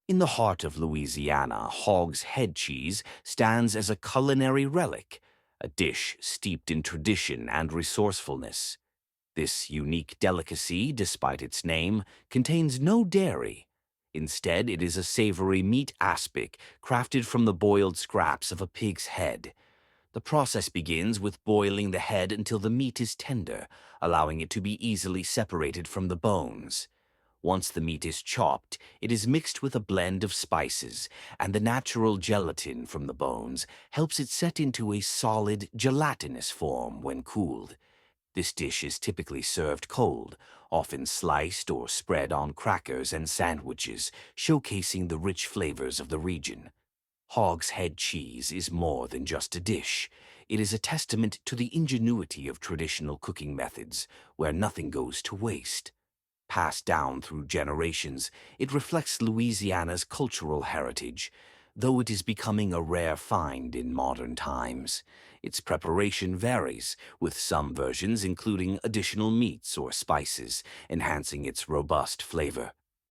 In the heart of Louisiana, Hog's Head Cheese stands as a culinary relic, a dish steeped in tradition and resourcefulness. This unique delicacy, despite its name, contains no dairy. Instead, it is a savory meat aspic crafted from the boiled scraps of a pig's head. The process begins with boiling the head until the meat is tender, allowing it to be easily separated from the bones. Once the meat is chopped, it is mixed with a blend of spices, and the natural gelatin from the bones helps it set into a solid, gelatinous form when cooled. This dish is typically served cold, often sliced or spread on crackers and sandwiches, showcasing the rich flavors of the region. Hog's Head Cheese is more than just a dish. It is a testament to the ingenuity of traditional cooking methods, where nothing goes to waste. Passed down through generations, it reflects Louisiana's cultural heritage, though it is becoming a rare find in modern times. Its preparation varies, with some versions including additional meats or spices, enhancing its robust flavor.